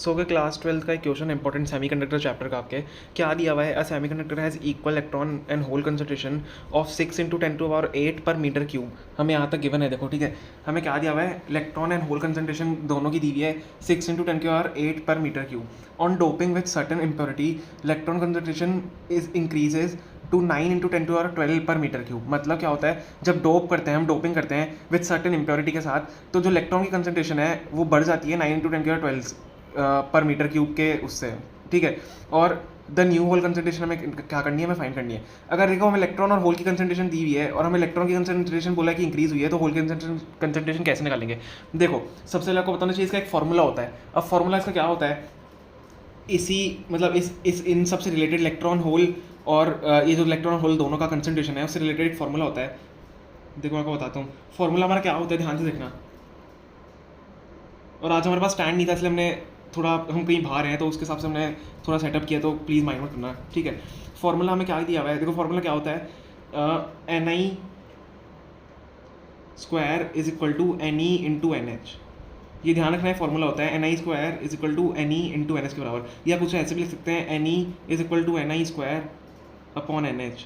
सो के class 12th का एक क्वेश्चन इंपॉर्टेंट सेमीकंडक्टर चैप्टर का आपके क्या दिया हुआ है। A semiconductor has equal electron and hole concentration of 6 × 10⁸ पर मीटर क्यूब। हमें यहाँ तक गिवन है, देखो ठीक है। हमें क्या दिया हुआ है, इलेक्ट्रॉन एंड होल कंसंट्रेशन दोनों की दी हुई है 6 × 10⁸ पर metre cube. On doping with certain impurity electron concentration is increases to 9 × 10⁻12 पर मीटर क्यूब। मतलब क्या होता है, जब डोप करते हैं, हम डोपिंग करते हैं विथ सर्टन इम्प्योरिटी के साथ, तो जो इलेक्ट्रॉन की कंसंट्रेशन है वो बढ़ जाती है 9 × 10⁻12 पर मीटर क्यूब के उससे, ठीक है। और द न्यू होल कंसंट्रेशन हमें क्या करनी है, हमें फाइंड करनी है। अगर देखो हमें इलेक्ट्रॉन और होल की कंसंट्रेशन दी हुई है और हमें इलेक्ट्रॉन की कंसंट्रेशन बोला है कि इंक्रीज हुई है, तो होल की कंसंट्रेशन कैसे निकालेंगे। देखो सबसे पहले आपको बताना चाहिए इसका एक फॉर्मूला होता है। अब फॉर्मूला इसका क्या होता है, इसी मतलब इस इन सबसे रिलेटेड इलेक्ट्रॉन होल और ये जो इलेक्ट्रॉन होल दोनों का कंसंट्रेशन है उससे रिलेटेड एक फॉर्मूला होता है। देखो मैं आपको बताता हूँ फॉर्मूला हमारा क्या होता है, ध्यान से देखना। और आज हमारे पास स्टैंड नहीं था, इसलिए हमने थोड़ा, हम कहीं बाहर हैं तो उसके हिसाब से हमने थोड़ा सेटअप किया, तो प्लीज़ माइंड मत करना, ठीक है। फॉर्मूला हमें क्या दिया हुआ है, देखो फॉर्मूला क्या होता है, Ni square is equal to Ni into NH। ये ध्यान रखना है, फॉर्मूला होता है Ni square is equal to Ni into NH के बराबर। या कुछ ऐसे भी लिख सकते हैं, Ni is equal to Ni square upon NH,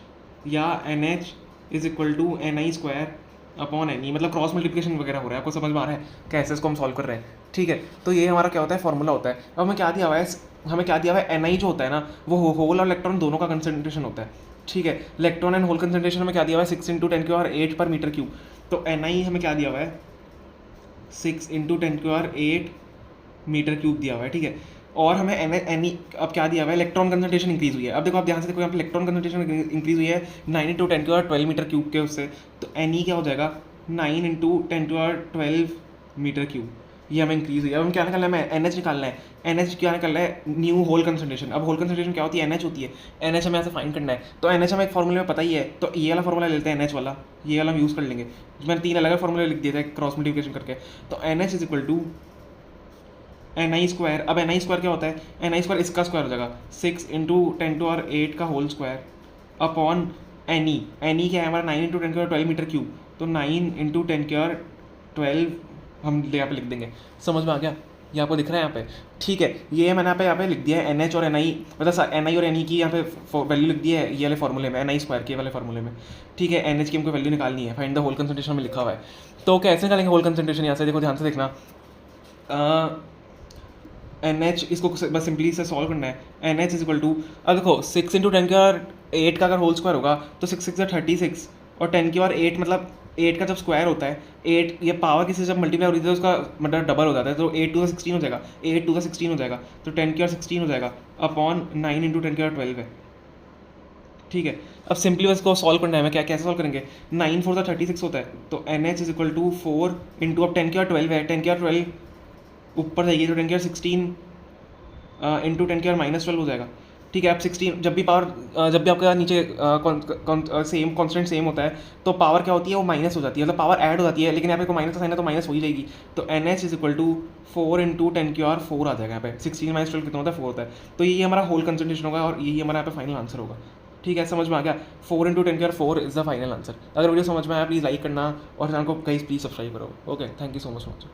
या NH is equal to Ni square upon Ni। मतलब क्रॉस मल्टीप्लिकेशन वगैरह हो रहा है, आपको समझ में आ रहा है कैसे इसको हम सॉल्व कर रहे हैं, ठीक है। तो ये हमारा क्या होता है, फॉर्मूला होता है। अब हमें क्या दिया हुआ है, हमें क्या दिया हुआ है, Ni जो होता है ना वो होल और इलेक्ट्रॉन दोनों का कंसंट्रेशन होता है, ठीक है। इलेक्ट्रॉन एंड होल कंसंट्रेशन हमें क्या दिया हुआ है, 6 × 10⁸ पर मीटर क्यूब। तो Ni हमें क्या दिया हुआ है, 6 × 10⁸ मीटर क्यूब दिया हुआ है, ठीक है। और हमें Ni अब क्या दिया हुआ है, इलेक्ट्रॉन कंसंट्रेशन इंक्रीज हुई है। अब देखो आप ध्यान से देखो, यहाँ पे इलेक्ट्रॉन कंसंट्रेशन इंक्रीज हुई है 9 × 10⁻12 मीटर क्यूब के उससे। तो Ni क्या हो जाएगा, 9 × 10⁻12 मीटर क्यूब। ये हमें इंक्रीज हुई है। अब हम क्या निकालना है, हमें NH निकालना है। NH क्या निकालना है, न्यू होल कंसंट्रेशन। अब होल कंसंट्रेशन क्या होती है, NH होती है। NH हमें ऐसे फाइंड करना है, तो NH हमें एक फॉर्मूले में पता ही है, तो ये वाला फॉर्मूला लेते हैं, NH वाला, ये वाला हम यूज़ कर लेंगे। मैंने 3 अलग अलग फॉर्मूले लिख दिए थे क्रॉस मल्टीप्लिकेशन करके। तो NH is equal to Ni square. अब Ni स्क्वायर क्या होता है, Ni स्क्वायर इसका स्क्वायर हो जाएगा 6 × 10⁸ का hole square upon Ni। Ni क्या है हमारा, 9 × 10⁻12 मीटर क्यूब। तो 9 × 10⁻12 हम यहाँ पे लिख देंगे। समझ में आ गया, ये आपको दिख रहा है यहाँ पे, ठीक है। ये मैंने यहाँ पे लिख दिया है NH और Ni, मतलब Ni और Ni की यहाँ पे वैल्यू लिख दी है ये वाले फॉर्मूले में, Ni स्क्वायर के वाले फॉर्मूले में, ठीक है। NH की हमको वैल्यू निकालनी है, फाइंड द होल कंसंट्रेशन में लिखा हुआ है। तो कैसे निकालेंगे होल कंसंट्रेशन, यहाँ से देखो ध्यान से देखना। NH इसको बस सिंपली से सॉल्व करना है। NH इज इक्वल टू, अब देखो 6 × 10⁸ का अगर होल स्क्वायर होगा तो 6 6 36, और 10⁸ मतलब 8 का जब स्क्वायर होता है, 8 ये पावर किसी से जब मल्टीप्लाई हो रही है तो उसका मतलब डबल हो जाता है, तो 8 × 16 हो जाएगा, 8 × 16 हो जाएगा, तो 10⁸16 हो जाएगा अपॉन 9 × 10⁸12 है, ठीक है। अब सिंपली बस को सॉल्व करना है, हमें क्या कैसे सॉल्व करेंगे, 9 4 36 होता है, तो NH is equal to 4 into, अब 10⁸12 है, 10⁸12 ऊपर जाएगी तो 10⁸16 इंटू 10⁻−12 हो जाएगा, ठीक है। अब 16 जब भी पावर जब भी आपका नीचे सेम कॉन्स्टेंट सेम होता है तो पावर क्या होती है, वो माइनस हो जाती है, मतलब पावर ऐड हो जाती है, लेकिन यहाँ पे को माइनस का साइन है तो माइनस हो ही जाएगी। तो NH इज इक्वल टू 4 × 10⁻4 आ जाएगा, यहाँ पे 16 - 12 कितना होता है, 4 होता है। तो ये हमारा होल कंसंट्रेशन होगा और यही हमारा यहाँ पे फाइनल आंसर होगा, ठीक है। समझ में आ गया, 4 × 10⁻4 इज द फाइनल आंसर। अगर वीडियो समझ में आया प्लीज़ लाइक करना और चैनल को प्लीज़ सब्सक्राइब करो। Okay, thank you so much.